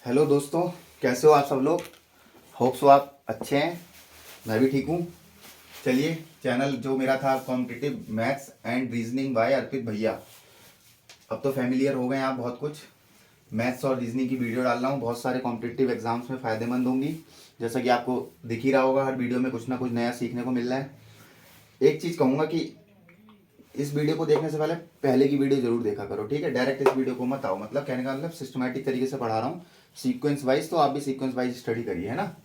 Hello दोस्तों, कैसे हो आप सब लोग। होप सो आप अच्छे हैं। मैं भी ठीक हूँ। चलिए, चैनल जो मेरा था competitive maths and reasoning by Arpit भैया, अब तो फैमिलियर हो गए हैं आप बहुत कुछ। मैथ्स और रीजनिंग की वीडियो डाल रहा हूँ, बहुत सारे कॉम्पिटिटिव एग्जाम्स में फ़ायदेमंद होंगी। जैसा कि आपको दिख ही रहा होगा, हर वीडियो में कुछ ना कुछ नया सीखने को मिल रहा है। एक चीज़ कहूँगा कि इस वीडियो को देखने से पहले की वीडियो जरूर देखा करो, ठीक है। डायरेक्ट इस वीडियो को मत आओ, मतलब कहने का मतलब सिस्टमैटिक तरीके से पढ़ा रहा हूँ, सीक्वेंस वाइज। तो आप भी सीक्वेंस वाइज स्टडी करिए, है ना।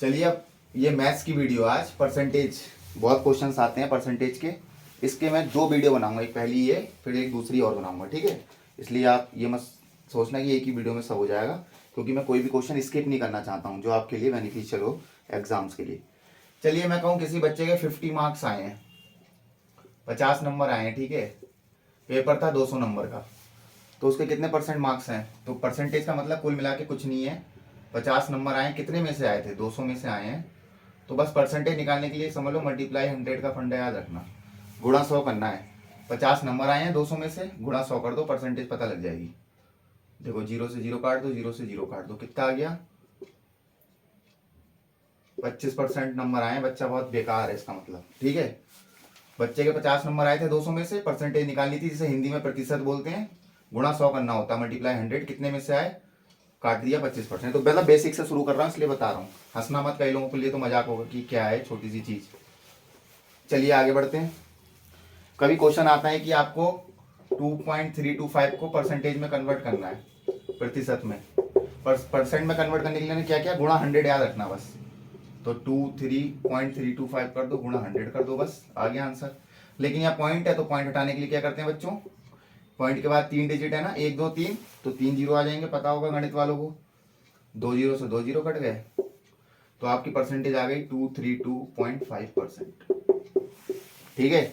चलिए, अब ये मैथ्स की वीडियो, आज परसेंटेज, बहुत क्वेश्चंस आते हैं परसेंटेज के। इसके मैं दो वीडियो बनाऊंगा, एक पहली ये, फिर एक दूसरी और बनाऊंगा, ठीक है। इसलिए आप ये मत सोचना कि एक ही वीडियो में सब हो जाएगा, क्योंकि मैं कोई भी क्वेश्चन स्किप नहीं करना चाहता हूँ जो आपके लिए बेनिफिशियल हो एग्जाम्स के लिए। चलिए, मैं कहूँ किसी बच्चे के 50 मार्क्स आए हैं, 50 नंबर आए हैं, ठीक है। पेपर था 200 नंबर का, तो उसके कितने परसेंट मार्क्स हैं। तो परसेंटेज का मतलब कुल मिला के कुछ नहीं है। 50 नंबर आए, कितने में से आए थे, 200 में से आए हैं। तो बस परसेंटेज निकालने के लिए समझ लो मल्टीप्लाई 100 का फंडा याद रखना, गुणा 100 करना है। 50 नंबर आए हैं 200 में से, गुणा 100 कर दो, परसेंटेज पता लग जाएगी। देखो, 0 से 0 काट दो, 0 से 0 काट दो, कितना आ गया, 25% नंबर आए हैं। बच्चा बहुत बेकार है इसका मतलब, ठीक है। बच्चे के 50 नंबर आए थे 200 में से, परसेंटेज निकालनी थी, जिसे हिंदी में प्रतिशत बोलते हैं। गुणा 100 करना होता है, मल्टीप्लाई 100, कितने में से आए, काट दिया 25%। तो पहला बेसिक से शुरू कर रहा हूँ, इसलिए बता रहा हूँ। हंसना मत, कई लोगों के लिए तो मजाक होगा कि क्या है छोटी सी चीज़। चलिए आगे बढ़ते हैं। कभी क्वेश्चन आता है कि आपको 2.325 को परसेंटेज में कन्वर्ट करना है, प्रतिशत में। परसेंट में कन्वर्ट करने के लिए क्या क्या, गुणा 100 याद रखना बस। तो 23.325 कर दो, गुणा 100 कर दो, बस आ गया आंसर। लेकिन यहाँ पॉइंट है, तो पॉइंट हटाने के लिए क्या करते हैं बच्चों, पॉइंट के बाद 3 डिजिट है ना, 1 2 3, तो 3 जीरो आ जाएंगे, पता होगा गणित वालों को। 2 जीरो से 2 जीरो कट गए, तो आपकी परसेंटेज आ गई 232.5%, ठीक है।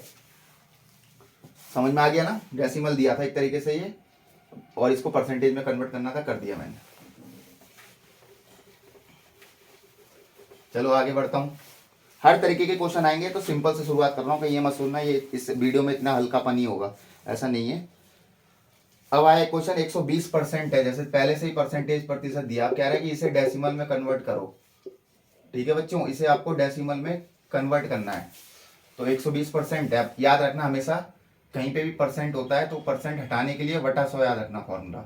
समझ में आ गया ना, डेसिमल दिया था एक तरीके से ये, और इसको परसेंटेज में कन्वर्ट करना था, कर दिया मैंने। चलो आगे बढ़ता हूँ। हर तरीके के क्वेश्चन आएंगे, तो सिंपल से शुरुआत कर रहा हूँ कि ये मत सुनना ये इस वीडियो में इतना हल्कापन ही होगा, ऐसा नहीं है। अब आया क्वेश्चन 120% है, जैसे पहले से ही परसेंटेज प्रतिशत दिया, आप कह रहे हैं कि इसे डेसिमल में कन्वर्ट करो, ठीक है बच्चों। इसे आपको डेसिमल में कन्वर्ट करना है, तो 120% है। याद रखना हमेशा, कहीं पे भी परसेंट होता है तो परसेंट हटाने के लिए बटा 100 याद रखना फॉर्मूला।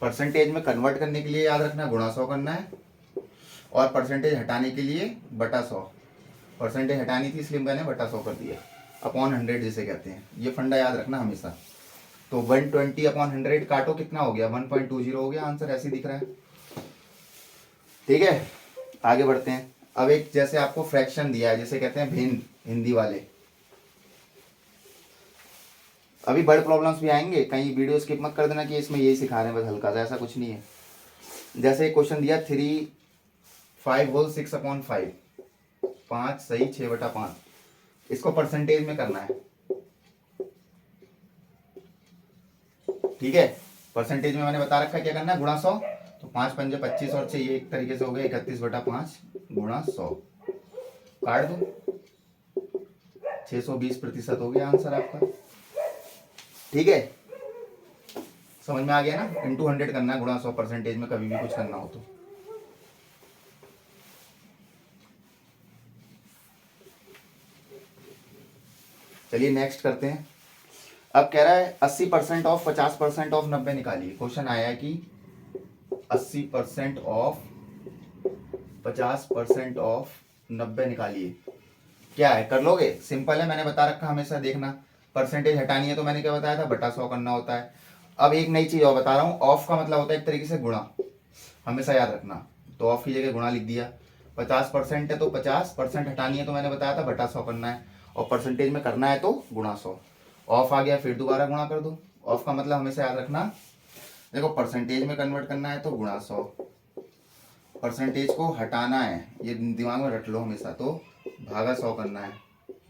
परसेंटेज में कन्वर्ट करने के लिए याद रखना गुणा 100 करना है, और परसेंटेज हटाने के लिए बटा 100। परसेंटेज हटानी थी इसलिए मैंने बटा 100 कर दिया, अपॉन 100 जिसे कहते हैं। ये फंडा याद रखना हमेशा। तो 120 अपॉन 100 काटो, कितना हो गया, 1.20 हो गया आंसर, ऐसे दिख रहा है, ठीक है। आगे बढ़ते हैं। अब एक जैसे आपको फ्रैक्शन दिया है, जिसे कहते हैं भिन्न, हिंदी वाले। अभी बड़े प्रॉब्लम्स भी आएंगे, कहीं वीडियो स्किप मत कर देना कि इसमें यही सिखा रहे हैं बस हल्का सा, ऐसा कुछ नहीं है। जैसे एक क्वेश्चन दिया 3 5 होल 6 अपॉन 5, 5 सही 6/5, इसको परसेंटेज में करना है, ठीक है। परसेंटेज में मैंने बता रखा है क्या करना है, गुणा 100। तो 5 पंजे 25 और 6, ये एक तरीके से हो गया 31/5 गुणा 100, काट दो, 620% हो गया आंसर आपका, ठीक है। समझ में आ गया ना, इंटू 100 करना है, गुणा 100 परसेंटेज में कभी भी कुछ करना हो तो। चलिए नेक्स्ट करते हैं। अब कह रहा है 80% ऑफ 50% ऑफ 90 निकालिए। क्वेश्चन आया है कि 80% ऑफ 50% ऑफ 90 निकालिए। क्या है, कर लोगे, सिंपल है, मैंने बता रखा, हमेशा देखना। परसेंटेज हटानी है तो मैंने क्या बताया था, बटा 100 करना होता है। अब एक नई चीज और बता रहा हूँ, ऑफ का मतलब होता है एक तरीके से गुणा, हमेशा याद रखना। तो ऑफ की जगह गुणा लिख दिया। 50% है तो 50% हटानी है तो मैंने बताया था बटा 100 करना है, और परसेंटेज में करना है तो गुणा 100। ऑफ आ गया, फिर दोबारा गुणा कर दो। ऑफ का मतलब हमेशा याद रखना, देखो परसेंटेज में कन्वर्ट करना है तो गुणा 100, परसेंटेज को हटाना है, ये दिमाग में रट लो हमेशा, तो भागा 100 करना है,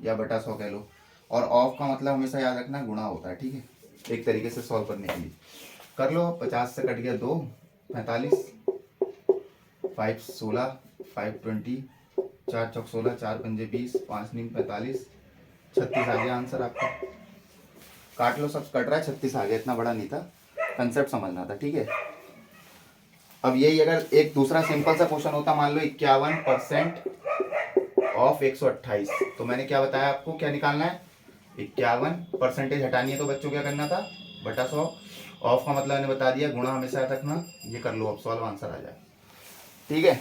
या बटा 100 कह लो। और ऑफ का मतलब हमेशा याद रखना गुणा होता है, ठीक है, एक तरीके से सॉल्व करने के लिए। कर लो, 50 से कट गया 2, 45, 5 16, 5 20, 4 चौक 16, 4 पंजे 20, 5 नीम 45, 36 आ गया आंसर आपका। काट लो, सब कट रहा है, 36 आ गया, इतना बड़ा नहीं था, कंसेप्ट समझना था, ठीक है। अब यही अगर एक दूसरा सिंपल सा क्वेश्चन होता, मान लो 51% ऑफ 128, तो मैंने क्या बताया आपको, क्या निकालना है, 51% हटानी है तो बच्चों क्या करना था, बटा 100। ऑफ का मतलब मैंने बता दिया, गुणा हमेशा रखना। ये कर लो, अब सॉल्व आंसर आ जाए। ठीक है,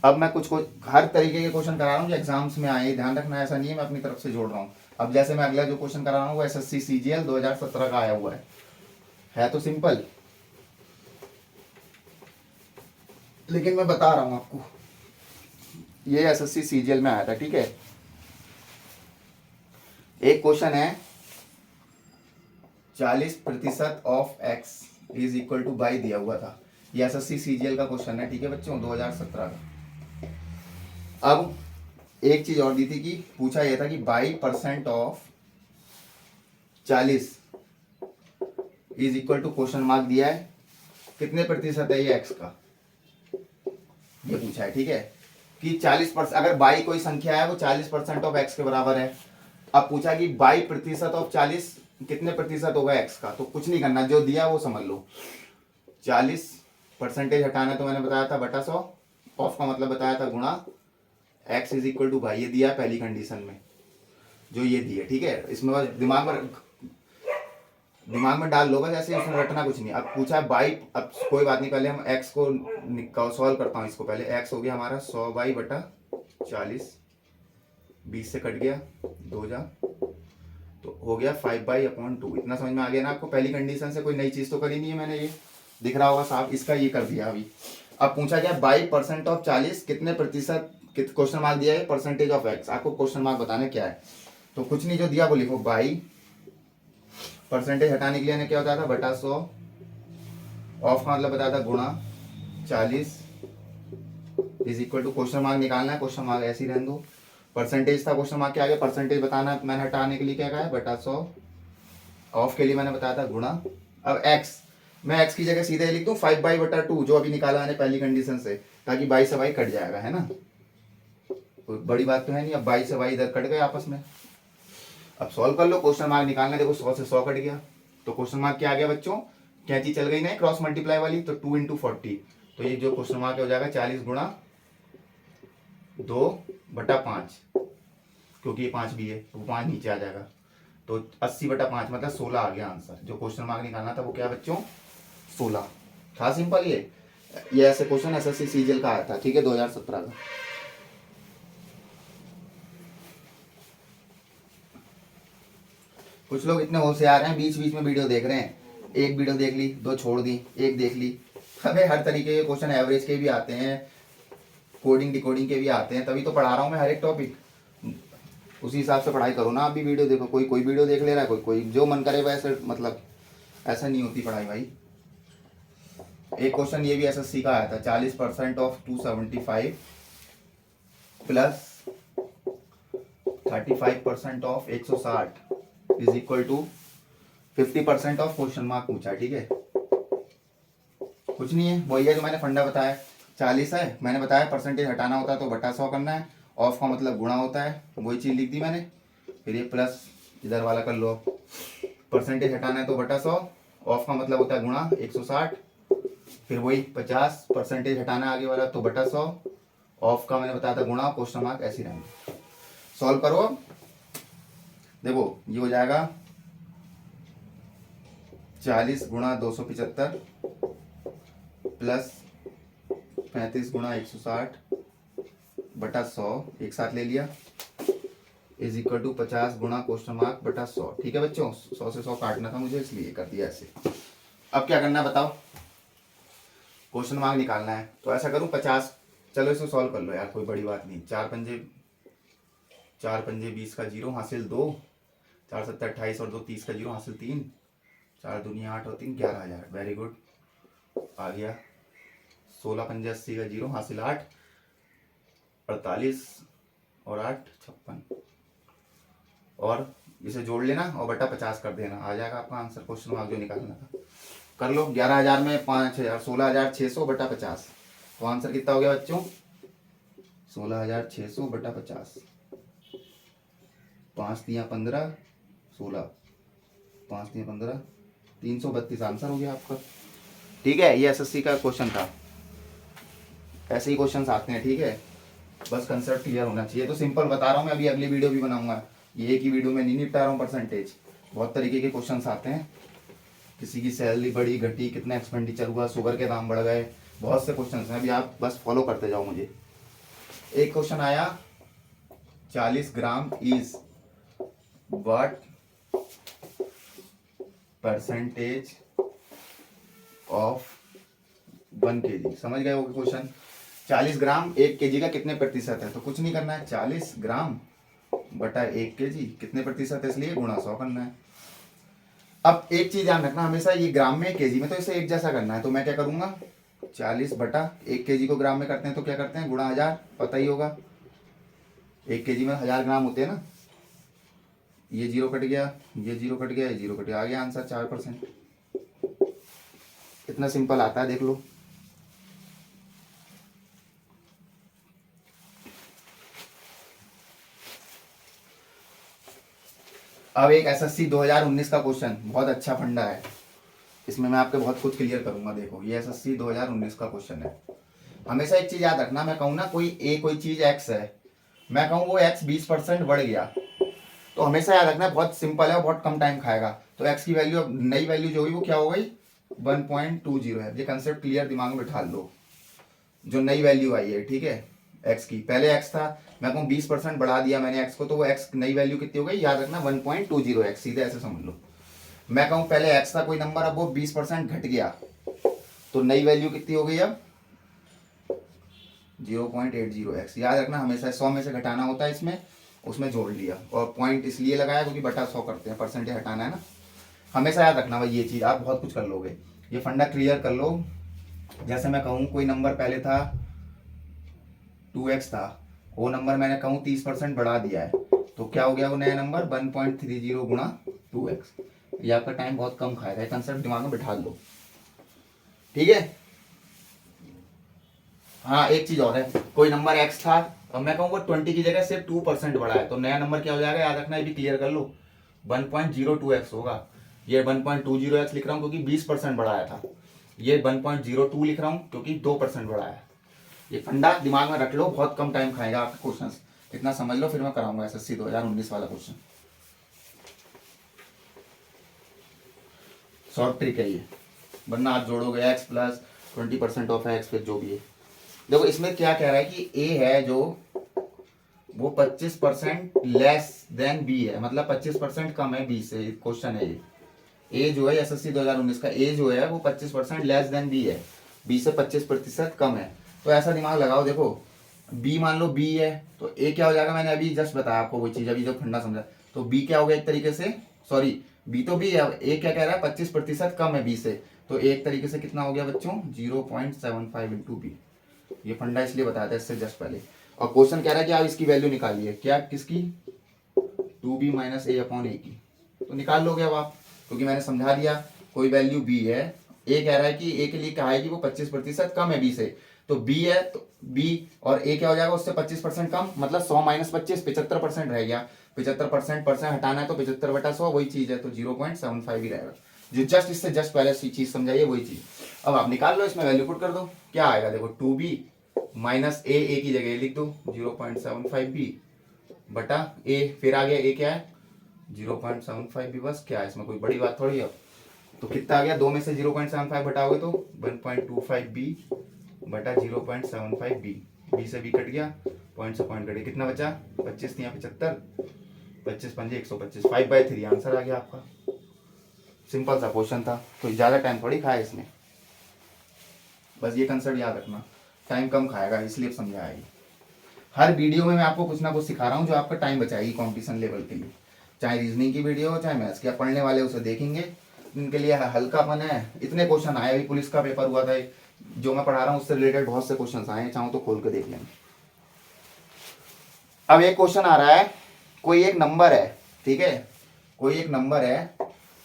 अब मैं कुछ हर तरीके के क्वेश्चन करा रहा हूँ जो एग्जाम्स में आए, ध्यान रखना, ऐसा नहीं है मैं अपनी तरफ से जोड़ रहा हूँ। अब जैसे मैं अगला जो क्वेश्चन करा रहा हूँ वो SSC CGL 2017 का आया हुआ है तो सिंपल, लेकिन मैं बता रहा हूँ आपको, ये SSC CGL में आया था। ठीक है, एक क्वेश्चन है 40% of x is equal two by दिया हुआ था, ये SSC CGL का क्वेश्चन है। ठीक है बच्चों, 2017 का। अब एक चीज और दी थी कि पूछा यह था कि by % of 40 is equal to question mark दिया है, कितने प्रतिशत है ये x का, ये पूछा है। ठीक है, कि 40%, अगर बाई कोई संख्या है वो 40% ऑफ x के बराबर है। अब पूछा कि बाई प्रतिशत ऑफ 40 कितने प्रतिशत होगा x का, तो कुछ नहीं करना, जो दिया वो समझ लो। 40% हटाना तो मैंने बताया था बटा 100, ऑफ का मतलब बताया था गुणा x is equal two by, ये दिया है पहली कंडीशन में, जो ये दी है। ठीक है, इसमें बस दिमाग में डाल लो बस, ऐसे उसमें रटना कुछ नहीं। अब पूछा है बाई, अब कोई बात नहीं, पहले हम x को सॉल्व करता हूँ इसको। पहले x हो गया हमारा 100 बाई बटा 40, 20 से कट गया 2 जा, तो हो गया 5/2। इतना समझ में आ गया ना आपको, पहली कंडीशन से कोई नई चीज़ तो करी नहीं है मैंने, ये दिख रहा होगा साफ, इसका ये कर दिया अभी। अब पूछा गया बाई % ऑफ 40 कितने प्रतिशत, क्वेश्चन मार्क दिया है परसेंटेज ऑफ x, आपको क्वेश्चन मार्क बताना क्या है, तो कुछ नहीं, जो दिया वो लिखो। बाई % हटाने के लिए ने क्या बताया था, बटा 100, ऑफ का मतलब बताया था गुणा 40 is equal to, question mark निकालना है, क्वेश्चन मार्क ऐसे ही रहने दो। परसेंटेज था क्वेश्चन मार्क के आगे, परसेंटेज बताना मैंने हटाने के लिए क्या कहा है, बटा 100, ऑफ के लिए मैंने बताया था गुणा। अब x, मैं x की जगह सीधे लिख दूं 5/2 जो अभी निकाला मैंने पहली कंडीशन से, ताकि 22 से 22 कट जाएगा, है ना, कोई बड़ी बात तो है नहीं। अब 22 से 22 इधर कट गए आपस में। अब सॉल्व कर लो, क्वेश्चन मार्क निकालना, देखो 100 से 100 कट गया, तो क्वेश्चन मार्क क्या आ गया बच्चों, कैंची चल गई ना क्रॉस मल्टीप्लाई वाली, तो 2 × 40, तो ये जो क्वेश्चन मार्क हो जाएगा 40 गुणा 2/5, क्योंकि ये 5 भी है तो 5 नीचे आ जाएगा, तो 80/5 मतलब 16 आ गया आंसर। जो क्वेश्चन मार्क निकालना था वो क्या बच्चों, 16 था। सिंपल, ये ऐसे क्वेश्चन SSC CGL का आया था। ठीक है, 2017 का। कुछ लोग इतने होशियार हैं, बीच बीच में वीडियो देख रहे हैं, एक वीडियो देख ली, 2 छोड़ दी, एक देख ली। हमें हर तरीके के क्वेश्चन एवरेज के भी आते हैं, कोडिंग डिकोडिंग के भी आते हैं, तभी तो पढ़ा रहा हूँ मैं हर एक टॉपिक। उसी हिसाब से पढ़ाई करो ना, आप भी वीडियो देखो, कोई वीडियो देख ले रहा है, कोई जो मन करे वैसे, मतलब ऐसा नहीं होती पढ़ाई भाई। एक क्वेश्चन ये भी SSC का आया था, 40% of 275 plus 35% of 160 is equal to 50% of question mark पूछा। ठीक है, कुछ नहीं है, वही है जो मैंने फंडा बताया। 40 है, मैंने बताया परसेंटेज हटाना होता है तो बटा 100 करना है, ऑफ का मतलब गुणा होता है, वही चीज़ लिख दी मैंने। फिर ये प्लस इधर वाला कर लो, परसेंटेज हटाना है तो बटा 100, ऑफ का मतलब होता है गुणा 160, फिर वही 50% हटाना है आगे वाला तो बटा 100, ऑफ का मैंने बताया था गुणा, क्वेश्चन मार्क ऐसे रहेंगे। सॉल्व करो, अब देखो ये हो जाएगा 40 गुणा 275 प्लस 35 गुणा 160 बटा 100, एक साथ ले लिया, इज इक्वल टू 50 गुणा क्वेश्चन मार्क बटा 100। ठीक है बच्चों, 100 से 100 काटना था मुझे, इसलिए कर दिया ऐसे। अब क्या करना है बताओ, क्वेश्चन मार्क निकालना है, तो ऐसा करूं 50, चलो इसे सॉल्व कर लो यार, कोई बड़ी बात नहीं। 4 पंजे 20 का 0 हासिल 2, 4 7 28 और 2 30 का 0 हासिल 3, 4 दूनी 8 और 3 11,000, वेरी गुड आ गया। 16 पंजे 80 का 0 हासिल 8, 48 और 8 56, और इसे जोड़ लेना और बटा 50 कर देना, आ जाएगा आपका आंसर। क्वेश्चन मार्क जो निकालना था कर लो, 11,000 में 5,000, 16,600 बटा 50, तो आंसर कितना हो गया बच्चों, 16,600 बटा 50, 5 × 15 16, 5 × 15 332 आंसर हो गया आपका। ठीक है, ये एसएससी का क्वेश्चन था, ऐसे ही क्वेश्चन आते हैं। ठीक है, बस कंसेप्ट क्लियर होना चाहिए। तो सिंपल बता रहा हूँ मैं, अभी अगली वीडियो भी बनाऊंगा, ये एक ही वीडियो में नहीं निपटा रहा हूँ परसेंटेज, बहुत तरीके के क्वेश्चन आते हैं। किसी की सैलरी बढ़ी घटी, कितना एक्सपेंडिचर हुआ, शुगर के दाम बढ़ गए, बहुत से क्वेश्चन हैं। अभी आप बस फॉलो करते जाओ मुझे। एक क्वेश्चन आया, 40 gram is what percentage of 1 kg। समझ गए वो क्वेश्चन? 40 ग्राम 1 kg का कितने प्रतिशत है? तो कुछ नहीं करना है, 40 ग्राम बटा 1 kg कितने प्रतिशत है, इसलिए गुणा 100 करना है। अब एक चीज ध्यान रखना हमेशा, ये ग्राम में केजी में, तो इसे एक जैसा करना है। तो मैं क्या करूंगा, 40 बटा 1 kg को ग्राम में करते हैं तो क्या करते हैं, गुणा 1000, पता ही होगा 1 kg में 1000 ग्राम होते हैं ना। ये जीरो कट गया, ये जीरो कट गया, ये जीरो कट गया, आ गया आंसर 4%। इतना सिंपल आता है, देख लो। अब एक एसएससी 2019 का क्वेश्चन, बहुत अच्छा फंडा है, इसमें मैं आपके बहुत कुछ क्लियर करूंगा। देखो, ये एसएससी 2019 का क्वेश्चन है। हमेशा एक चीज याद रखना, मैं कहूँ ना कोई चीज एक्स है, मैं कहूँ वो एक्स 20% बढ़ गया, तो हमेशा याद रखना बहुत सिंपल है और बहुत कम टाइम खाएगा। तो एक्स की वैल्यू, अब नई वैल्यू जो हुई वो क्या हो गई, 1.20 है। ये कंसेप्ट क्लियर दिमाग में बिठा लो, जो नई वैल्यू आई है, ठीक है, एक्स की। पहले एक्स था, मैं कहूँ 20% बढ़ा दिया मैंने एक्स को, तो वो एक्स नई वैल्यू कितनी हो गई, याद रखना 1.20 एक्स, सीधे ऐसे समझ लो। मैं कहूँ पहले एक्स था कोई नंबर, अब वो 20% घट गया, तो नई वैल्यू कितनी हो गई अब 0.80 एक्स। याद रखना हमेशा 100 में से घटाना होता है, इसमें उसमें जोड़ लिया, और पॉइंट इसलिए लगाया क्योंकि बटा 100 करते हैं, परसेंटेज हटाना है ना। हमेशा याद रखना भाई ये चीज़, आप बहुत कुछ कर लोगे। ये फंडा क्लियर कर लो। जैसे मैं कहूँ कोई नंबर पहले था 2x था, वो नंबर मैंने कहूँ 30% बढ़ा दिया है, तो क्या हो गया वो नया नंबर 1.30 गुणा 2x। ये आपका टाइम बहुत कम खाएगा, कंसेप्ट दिमाग में बिठा लो, ठीक है। हाँ, एक चीज और है, कोई नंबर x था, अब मैं कहूँ वो 20 की जगह सिर्फ 2% बढ़ा है, तो नया नंबर क्या हो जाएगा, याद रखना, ये भी क्लियर कर लो, 1.02x होगा। ये 1.20x लिख रहा हूँ क्योंकि 20% बढ़ाया था, ये 1.02 लिख रहा हूँ क्योंकि 2% बढ़ाया। ये फंडा दिमाग में रख लो, बहुत कम टाइम खाएगा आपके क्वेश्चन, इतना समझ लो, फिर मैं कराऊंगा एसएससी 2019 वाला क्वेश्चन। शॉर्ट ट्रिक है ये, वरना आप जोड़ोगे x प्लस 20% ऑफ x, फिर जो भी है। देखो इसमें क्या कह रहा है कि a है जो वो 25% लेस देन b है, मतलब 25% कम है b से, क्वेश्चन है ये। a जो है एसएससी 2019 का a जो है वो 25% लेस देन b है, b से 25% कम है। तो ऐसा दिमाग लगाओ, देखो b मान लो b है, तो a क्या हो जाएगा, मैंने अभी जस्ट बताया आपको वो चीज, अभी जो फंडा समझा, तो b क्या हो गया एक तरीके से, सॉरी b तो b है, a क्या कह रहा है 25% कम है b से, तो एक तरीके से कितना हो गया बच्चों 0.75 इंटू बी। ये फंडा इसलिए बताया था इससे जस्ट पहले। और क्वेश्चन कह रहा है कि आप इसकी वैल्यू निकालिए, क्या, किसकी, 2b minus a upon a की, तो निकाल लोगे अब आप, क्योंकि मैंने समझा दिया। कोई वैल्यू b है, a कह रहा है कि a के लिए कहा है कि वो 25% कम है b से, तो b है तो b और a क्या हो जाएगा उससे 25% कम, मतलब 100 माइनस 25 75% रह गया, 75% हटाना है तो 75 बटा 100 वही चीज है, तो 0.75 ही रहेगा। जो जस्ट इससे जस्ट पहले चीज समझाइए वही चीज। अब आप निकाल लो, इसमें वैल्यू पुट कर दो, क्या आएगा देखो 2b माइनस a की जगह लिख दो 0.75b बटा a, फिर आ गया a क्या है 0.75b, बस क्या है इसमें कोई बड़ी बात थोड़ी है। तो कितना आ गया, 2 में से 0.75 घटाओगे तो 1.25b बटा 0.75b, b से b कट गया, पॉइंट से पॉइंट कट गया, कितना बचा 25 या 75, 25 पंजे 125, 5/3 आंसर आ गया आपका। सिंपल सा क्वेश्चन था, कोई ज़्यादा टाइम थोड़ी खाया इसमें, बस ये कंसेप्ट याद रखना, टाइम कम खाएगा इसलिए समझाया ये। हर वीडियो में मैं आपको कुछ ना कुछ सिखा रहा हूँ जो आपका टाइम बचाएगी कॉम्पिटिशन लेवल के लिए, चाहे रीजनिंग की वीडियो हो चाहे मैथ्स की। पढ़ने वाले उसे देखेंगे, इनके लिए हल्कापन है। इतने क्वेश्चन आए, अभी पुलिस का पेपर हुआ था, जो मैं पढ़ा रहा हूँ उससे रिलेटेड बहुत से क्वेश्चन आए हैं, चाहो तो खोल के देख लेंगे। अब एक क्वेश्चन आ रहा है, कोई एक नंबर है, ठीक है, कोई एक नंबर है,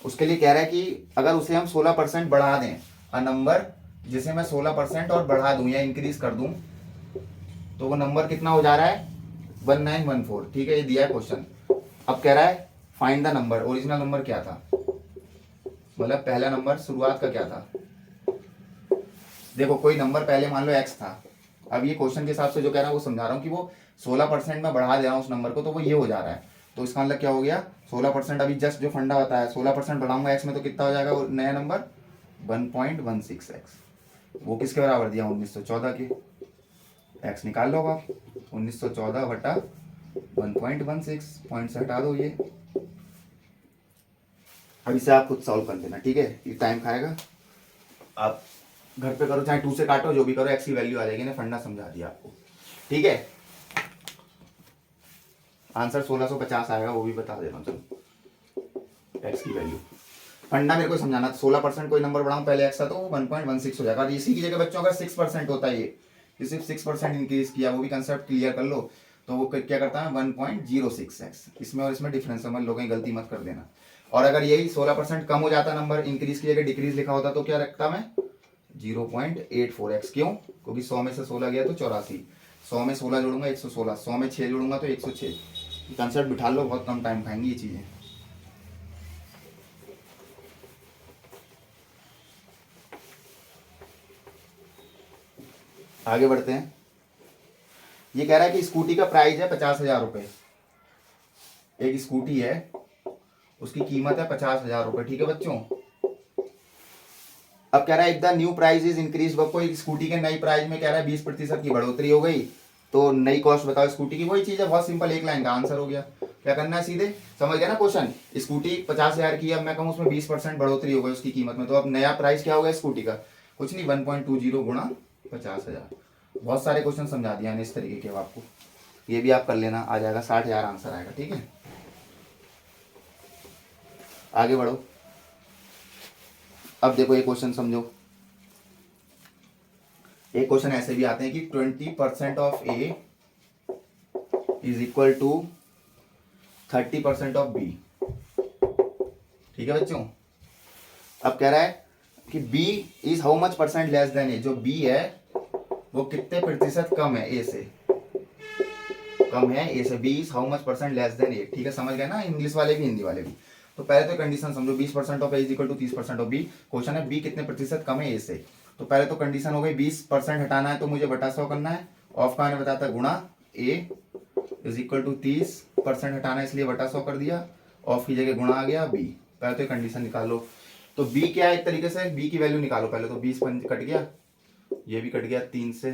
उसके लिए कह रहा है कि अगर उसे हम 16% बढ़ा दें, अ नंबर जिसे मैं 16% और बढ़ा दूं या इंक्रीज कर दूं, तो वो नंबर कितना हो जा रहा है 1914, ठीक है, ये दिया है क्वेश्चन। अब कह रहा है find the number, original number क्या था, मतलब पहला नंबर शुरुआत का क्या था, देखो कोई नंबर पहले मान लो x था, अब ये क्वेश्चन के हिसाब से जो कह रहा है वो समझा रहा हूँ कि वो 16% में बढ़ा दे रहा हूँ उस नंबर को, तो वो ये हो जा रहा है। तो इसका मतलब क्या हो गया, 16%। अभी जस्ट जो फंडा बताया 16% बढ़ाऊंगा x में तो कितना हो जाएगा वो नया नंबर 1.16x। वो किसके बराबर दिया, 1914 के। x निकाल लो आप, 1914 बटा 1.16, पॉइंट से हटा दो ये। अब इसे आप खुद सॉल्व कर देना, ठीक है, ये टाइम खाएगा। आप घर पे करो, चाहे 2 से काटो, जो भी करो, x की वैल्यू आ जाएगी ना, फंडा समझा दिया आपको, ठीक है। आंसर 1650 आएगा, वो भी बता दे रहा हूँ। चलो x की वैल्यू, फंडा मेरे को समझाना। 16% कोई नंबर बढ़ाऊं, पहले x था तो 1.16 हो जाएगा। और इसी की जगह बच्चों का 6% होता है, ये सिर्फ 6% इंक्रीज किया, वो भी कंसेप्ट क्लियर कर लो। तो वो क्या करता है 1.06x, इसमें और इसमें डिफरेंस समझ लो, कहीं गलती मत कर देना। और अगर यही 16% कम हो जाता नंबर, इंक्रीज की जगह डिक्रीज लिखा होता, तो क्या रखता मैं 0.84x। क्यों, क्योंकि 100 में से 16 गया तो 84, 100 में 16 जोड़ूंगा 116, 100 में 6 जोड़ूंगा तो 106। कंसेप्ट बिठा लो, बहुत कम टाइम खाएंगी ये चीजें। आगे बढ़ते हैं। ये कह रहा है कि स्कूटी का प्राइस है 50,000 रुपए। एक स्कूटी है, उसकी कीमत है 50,000 रुपए, ठीक है बच्चों। अब कह रहा है if the new price is increase, कोई स्कूटी के नई प्राइस में कह रहा है 20% की बढ़ोतरी हो गई, तो नई कॉस्ट बताओ स्कूटी की। वही चीज है, बहुत सिंपल, एक लाइन का आंसर हो गया। क्या करना है, सीधे समझ गया ना क्वेश्चन। स्कूटी 50,000 की, अब मैं कहूँ उसमें 20% बढ़ोतरी हो गई उसकी कीमत में, तो अब नया प्राइस क्या होगा स्कूटी का, कुछ नहीं 1.20 गुणा 50,000। बहुत सारे क्वेश्चन समझा दिया इस तरीके के आपको, ये भी आप कर लेना, आ जाएगा 60,000 आंसर आएगा, ठीक है। आगे बढ़ो। अब देखो ये क्वेश्चन समझो। एक क्वेश्चन ऐसे भी आते हैं कि 20% of A is equal to 30% of B, ठीक है बच्चों। अब कह रहा है कि B is how much percent less than A, जो बी है वो कितने प्रतिशत कम है ए से, कम है ए से। B is how much percent less than A, ठीक है, समझ गए ना, इंग्लिश वाले भी हिंदी वाले भी। तो पहले तो कंडीशन समझो, 20% of A is equal to 30% of B. Question है बी कितने प्रतिशत कम है ए से। तो पहले तो कंडीशन हो गई 20% हटाना है तो मुझे बटा 100 करना है, ऑफ का मैंने बताया था गुणा ए इज इक्वल टू 30% हटाना है, इसलिए बटा 100 कर दिया, ऑफ की जगह गुणा आ गया बी। पहले तो कंडीशन निकालो। तो बी क्या है, एक तरीके से बी की वैल्यू निकालो पहले। तो 20 कट गया, ये भी कट गया 3 से,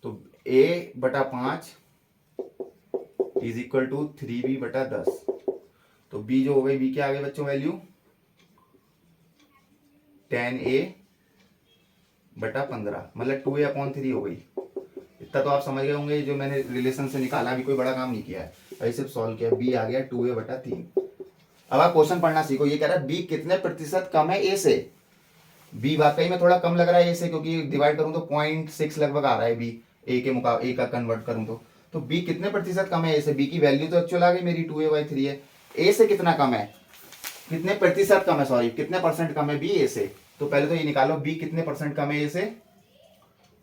तो ए बटा 5 इज इक्वल टू 3b बटा 10। तो b जो हो गई, b क्या आ गई बच्चों वैल्यू 10a बटा 15, मतलब 2a/3 हो गई। इतना तो आप समझ गए होंगे, जो मैंने रिलेशन से निकाला, अभी कोई बड़ा काम नहीं किया है, अभी सिर्फ सॉल्व किया। b आ गया 2a बटा 3। अब आप क्वेश्चन पढ़ना सीखो। ये कह रहा है b कितने प्रतिशत कम है a से। b वाकई में थोड़ा कम लग रहा है a से, क्योंकि डिवाइड करूं तो 0.6 लगभग आ रहा है b, a के मुकाबले a का कन्वर्ट करूं तो b कितने प्रतिशत कम है a से। b की वैल्यू तो एक्चुअल आ गई मेरी 2a/3 है, a से कितना कम है, कितने प्रतिशत कम है, सॉरी कितने परसेंट कम है b a से। तो पहले तो ये निकालो b कितने परसेंट कम है a से,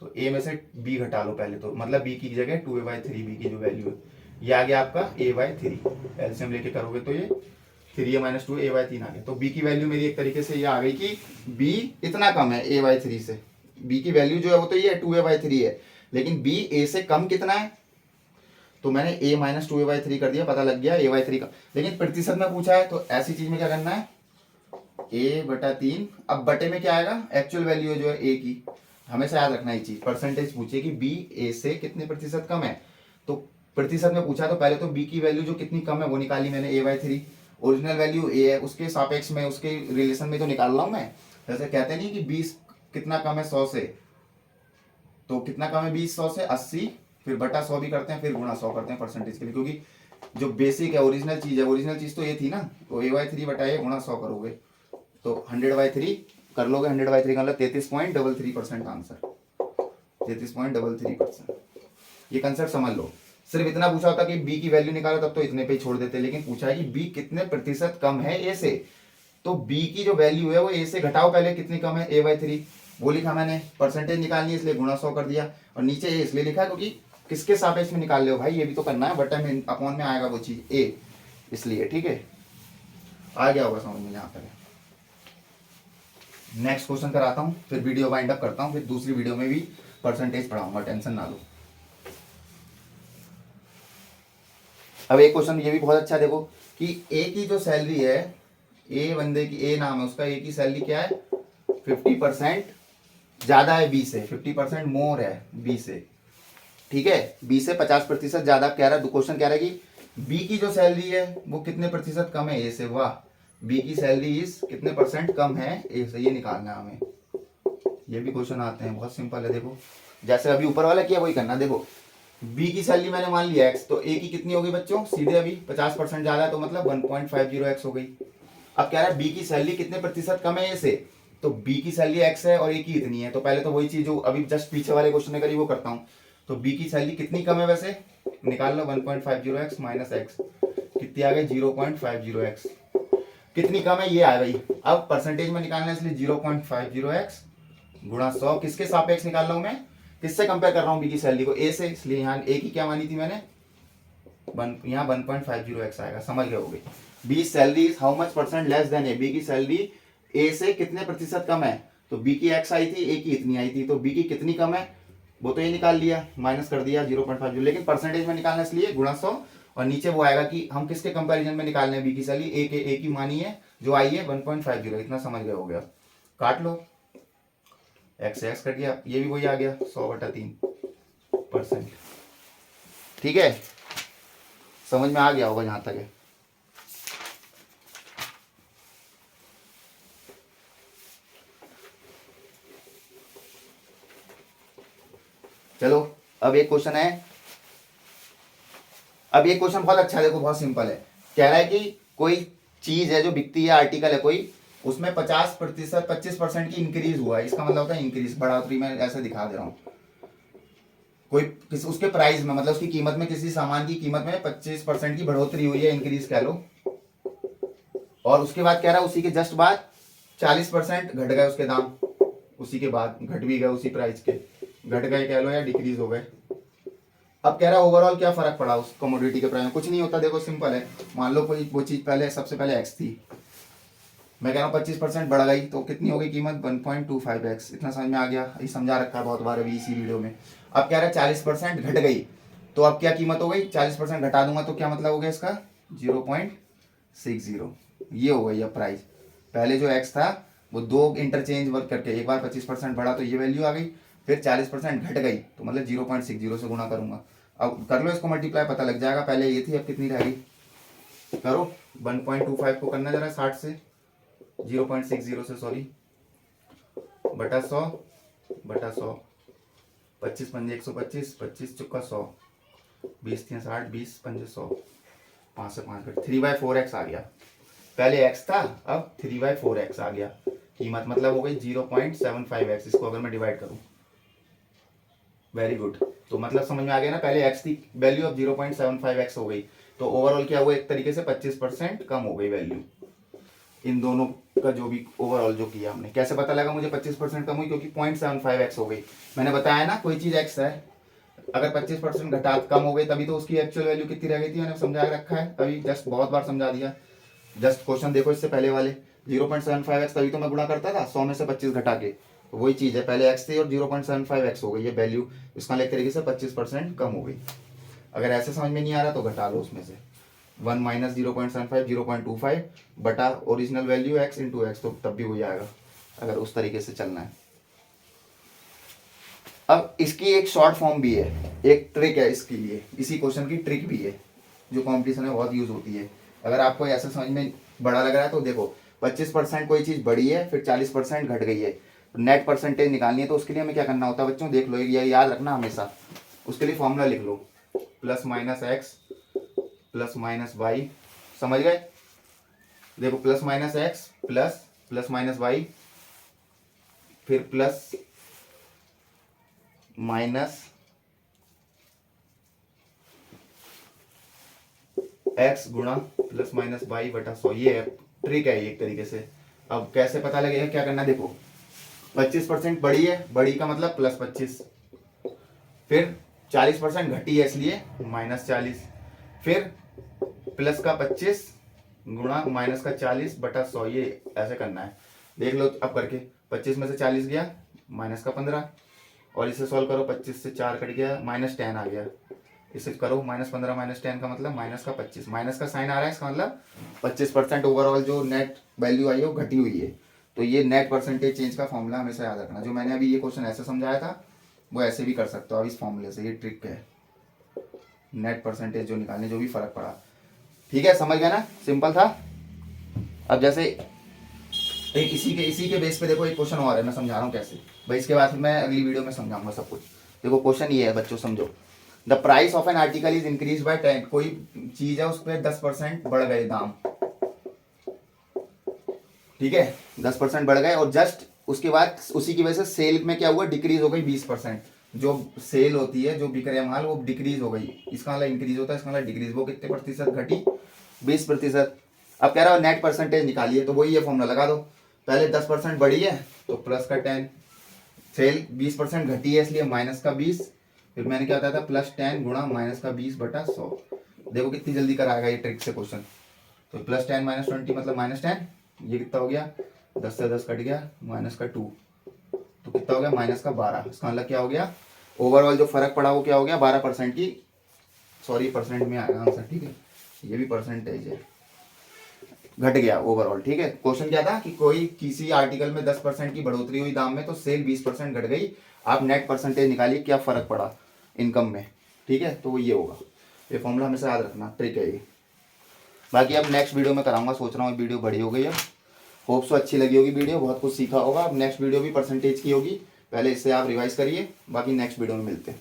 तो a में से b घटा लो पहले तो, मतलब b की जगह 2a/3 b की जो वैल्यू है ये आ गया आपका a/3, एलसीएम लेके करोगे तो ये 3a - 2 a/3 आ गया। तो b की वैल्यू मेरी एक तरीके से ये आ गई कि b इतना कम है a/3 से। b की वैल्यू जो है वो तो ये 2a/3 है, लेकिन b a से कम कितना है, तो मैंने a - 2a/3 कर दिया, पता लग गया a/3 का। लेकिन प्रतिशत में पूछा है तो ऐसी चीज में क्या करना है, a/3। अब बटे में क्या आएगा, एक्चुअल वैल्यू जो है a की, हमेशा याद रखना ये चीज। परसेंटेज पूछे कि b a से कितने प्रतिशत कम है, तो प्रतिशत में पूछा तो पहले तो b की वैल्यू जो कितनी कम है वो निकाली मैंने a/3। ओरिजिनल वैल्यू a है, उसके सापेक्ष में उसके रिलेशन में तो निकाल रहा हूं मैं। जैसे कहते नहीं कि 20 कितना कम है 100 से, तो कितना कम है 20 100 से 80, फिर बटा 100 भी करते हैं, फिर गुणा 100 करते हैं परसेंटेज के लिए, क्योंकि जो बेसिक है ओरिजिनल चीज है, ओरिजिनल चीज तो ये थी ना। तो a/3 बटा a गुणा 100 करोगे तो 100/3 कर लोगे, 100/3 का मतलब 33.33% आंसर, 33.33%। ये कंसेप्ट समझ लो। सिर्फ इतना पूछा होता कि b की वैल्यू निकालो तब तो इतने पे ही छोड़ देते, लेकिन पूछा है कि b कितने प्रतिशत कम है a से। तो b की जो वैल्यू है वो a से घटाओ पहले, कितनी कम है a/3, वो लिखा मैंने। परसेंटेज निकालनी है इसलिए गुणा 100 कर दिया, और नीचे a इसलिए लिखा क्योंकि किसके सापेक्ष में निकाल ले हो भाई, ये भी तो करना है, बटे में अपॉन में आएगा वो चीज a, इसलिए। ठीक है, आ गया होगा समझ में यहाँ पर। नेक्स्ट क्वेश्चन कराता हूँ, फिर वीडियो वाइंड अप करता हूँ, फिर दूसरी वीडियो में भी परसेंटेज पढ़ाऊंगा, टेंशन ना लो। अब एक क्वेश्चन ये भी बहुत अच्छा है, देखो कि ए की जो सैलरी है, ए बंदे की, ए नाम है उसका, ए की सैलरी क्या है 50% ज्यादा है बी से, 50% मोर है बी से, ठीक है, बी से 50% ज्यादा कह रहा है। क्वेश्चन कह रहा है कि बी की जो सैलरी है वो कितने प्रतिशत कम है ए से। वाह, बी की सैलरी इस कितने परसेंट कम है ए से, ये निकालना है हमें। ये भी क्वेश्चन आते हैं, बहुत सिंपल है। देखो जैसे अभी ऊपर वाला किया वही करना। देखो बी की सैलरी मैंने मान लिया एक्स, तो ए की कितनी हो गई बच्चों, सीधे अभी 50% ज्यादा है तो मतलब 1.50 एक्स हो गई। अब कह रहा है बी की सैलरी कितने प्रतिशत कम है ए से, तो बी की सैलरी एक्स है और ए की इतनी है, तो पहले तो वही चीज जो अभी जस्ट पीछे वाले क्वेश्चन में करी वो करता हूँ। तो बी की सैलरी कितनी कम है वैसे, निकाल लो 1.50 एक्स माइनस एक्स, कितनी आ गई 0.50 एक्स, कितनी कम है ये आ गई। अब परसेंटेज में निकालना है इसलिए 0.50 एक्स गुणा 100, किसके सापेक्ष निकाल रहा हूं मैं, किससे कंपेयर कर रहा हूं बी की सैलरी को, ए से, इसलिए यहाँ ए की क्या मानी थी मैंने, यहाँ 1.50 एक्स आएगा, समझ गए होगे। B salary is how much percent less than A, B की सैलरी ए से कितने प्रतिशत कम है, तो बी की एक्स आई थी, ए की इतनी आई थी, तो बी की कितनी कम है वो तो ये निकाल लिया, माइनस कर दिया 0.50, लेकिन परसेंटेज में निकालना इसलिए गुणा 100, और नीचे वो आएगा कि हम किसके कंपैरिजन में निकालने हैं बी की सैलरी, ए की मानी है जो आई है 1.50, इतना समझ गए हो गया। काट लो, एक्स एक्स कट गया, ये भी वही आ गया 100/3%, ठीक है, समझ में आ गया होगा जहां तक है। चलो अब एक क्वेश्चन है, अब ये क्वेश्चन बहुत अच्छा है, देखो बहुत सिंपल है। कह रहा है कि कोई चीज है जो बिकती है, आर्टिकल है कोई, उसमें 50% 25% की इंक्रीज हुआ है, इसका मतलब होता है इंक्रीज, बढ़ोतरी में ऐसे दिखा दे रहा हूं। कोई किसी उसके प्राइस में, मतलब उसकी कीमत में, किसी सामान की कीमत में 25% की बढ़ोतरी हुई है, इंक्रीज कह लो, और उसके बाद कह रहा है उसी के जस्ट बाद 40% घट गए उसके दाम, उसी के बाद घट भी गए, उसी प्राइस के घट गए कह लो या डिक्रीज हो गए। अब कह रहा है ओवरऑल क्या फर्क पड़ा उस कमोडिटी के प्राइस में, कुछ नहीं होता, देखो सिंपल है। मान लो कोई वो चीज पहले, सबसे पहले एक्स थी, मैं कह रहा हूँ 25% बढ़ गई तो कितनी हो गई कीमत 1.25 एक्स, इतना समझ में आ गया, ये समझा रखा है बहुत बार अभी इसी वीडियो में। अब कह रहा है 40% घट गई, तो अब क्या कीमत हो गई, 40% घटा दूंगा तो क्या मतलब हो गया इसका 0.60, ये हो गई अब प्राइस। पहले जो एक्स था वो दो इंटरचेंज वर्क करके, एक बार 25% बढ़ा तो ये वैल्यू आ गई, फिर 40% घट गई तो मतलब 0.60 से गुणा करूंगा। अब कर लो इसको मल्टीप्लाई, पता लग जाएगा, पहले ये थी अब कितनी रह गई, करो 1.25 को करना जरा 60 से, 0.60 से सॉरी, बटा 100 बटा 100, 25 पंजे 125, 25 चुक्का 100, 20 3 60, 20 पंजे 100, 5 से 5 कट, 3/4 आ गया। पहले x था, अब 3/4 आ गया, कीमत मतलब हो गई 0.75 एक्स, इसको अगर मैं डिवाइड करूं, वेरी गुड, तो मतलब समझ में आ गया ना, पहले x थी वैल्यू, अब 0.75 एक्स हो गई, तो ओवरऑल क्या हुआ, एक तरीके से 25% कम हो गई वैल्यू इन दोनों का, जो भी ओवरऑल जो किया हमने। कैसे पता लगा मुझे 25% कम हुई, क्योंकि 0.75 एक्स हो गई, मैंने बताया ना कोई चीज एक्स है, अगर 25% घटा कम हो गई तभी तो उसकी एक्चुअल वैल्यू कितनी रह गई थी, मैंने समझा रखा है अभी, जस्ट बहुत बार समझा दिया, जस्ट क्वेश्चन देखो इससे पहले वाले, 0.75 एक्स तभी तो मैं गुणा करता था 100 में से 25 घटा के, वही चीज है, पहले एक्स थी और 0.75 एक्स हो गई, ये वैल्यू इसका एक तरीके से 25% कम हो गई। अगर ऐसे समझ में नहीं आ रहा तो घटा लो उसमें से 1 माइनस 0.75 0.25 बटा original value x into x, तो तब भी वही आएगा, अगर उस तरीके से चलना है। अब इसकी एक शॉर्ट फॉर्म भी है, एक ट्रिक है इसके लिए, इसी क्वेश्चन की ट्रिक भी है जो कॉम्पिटिशन में बहुत यूज होती है। अगर आपको ऐसा समझ में बड़ा लग रहा है तो देखो 25% कोई चीज बढ़ी है, फिर 40% घट गई है, नेट परसेंटेज निकालनी है, तो उसके लिए हमें क्या करना होता है बच्चों, देख लो ये याद रखना हमेशा, उसके लिए फॉर्मूला लिख लो, plus minus X plus minus Y, समझ गए, देखो plus minus X plus plus minus Y, फिर प्लस माइनस एक्स गुणा प्लस माइनस वाई बटा 100, ये है ट्रिक है एक तरीके से। अब कैसे पता लगेगा, क्या करना, देखो 25% बढ़ी है, बढ़ी का मतलब प्लस 25, फिर 40% घटी है इसलिए माइनस 40, फिर प्लस का 25 गुणा माइनस का 40 बटा 100, ये ऐसे करना है। देख लो अब करके, 25 में से 40 गया माइनस का 15, और इसे सॉल्व करो, 25 से 4 कट गया माइनस 10 आ गया। इसे करो -15 माइनस 10 का मतलब माइनस का 25, माइनस का साइन आ रहा है, इसका मतलब 25% ओवरऑल जो नेट वैल्यू आई है वो घटी हुई है। तो ये नेट परसेंटेज चेंज का फॉर्मूला हमेशा याद रखना। जो मैंने अभी ये क्वेश्चन ऐसे समझाया था वो ऐसे भी कर सकते हो अब इस फॉर्मूले से, ये ट्रिक है नेट परसेंटेज जो निकालने, जो भी फर्क पड़ा। ठीक है, समझ गया ना, सिंपल था। अब जैसे एक इसी के बेस पे देखो एक क्वेश्चन और है, मैं समझा रहा हूँ कैसे भाई, इसके बाद मैं अगली वीडियो में समझाऊंगा सब कुछ। देखो क्वेश्चन ये है बच्चों, समझो। The price of an article is increase by 10, कोई चीज है उस पर 10% बढ़ गए दाम, ठीक है, 10% बढ़ गए, और जस्ट उसके बाद उसी की वजह से सेल में क्या हुआ, डिक्रीज हो गई 20%। जो सेल होती है, जो बिक रहा है माल, वो डिक्रीज हो गई, इसका मतलब इंक्रीज होता है, इसका मतलब डिक्रीज। वो कितने प्रतिशत घटी, 20%। अब कह रहा है नेट परसेंटेज निकालिए, तो वही ये फॉर्मूला लगा दो। पहले 10% बढ़ी है तो प्लस का 10, सेल 20% घटी है इसलिए माइनस का 20, फिर मैंने क्या बताया था +10 गुणा माइनस का 20/100। देखो कितनी जल्दी कराएगा ये ट्रिक से क्वेश्चन। तो +10 - 20 मतलब -10, ये कितना हो गया, 10 से 10 कट गया माइनस का 2, तो कितना हो गया -12। इसका मतलब क्या हो गया, ओवरऑल जो फर्क पड़ा वो क्या हो गया 12% की, सॉरी परसेंट में आएगा आंसर, ठीक है, ये भी परसेंटेज है, घट गया ओवरऑल। ठीक है, क्वेश्चन क्या था कि कोई किसी आर्टिकल में 10% की बढ़ोतरी हुई दाम में, तो सेल 20% घट गई, आप नेट परसेंटेज निकालिए क्या फर्क पड़ा इनकम में। ठीक है, तो वो ये होगा, ये फॉर्मूला हमेशा याद रखना, ट्रिक है ये। बाकी अब नेक्स्ट वीडियो में कराऊंगा, सोच रहा हूँ वीडियो बड़ी हो गई है, होप सो अच्छी लगी होगी वीडियो, बहुत कुछ सीखा होगा। अब नेक्स्ट वीडियो भी परसेंटेज की होगी, पहले इससे आप रिवाइज करिए, बाकी नेक्स्ट वीडियो में मिलते हैं।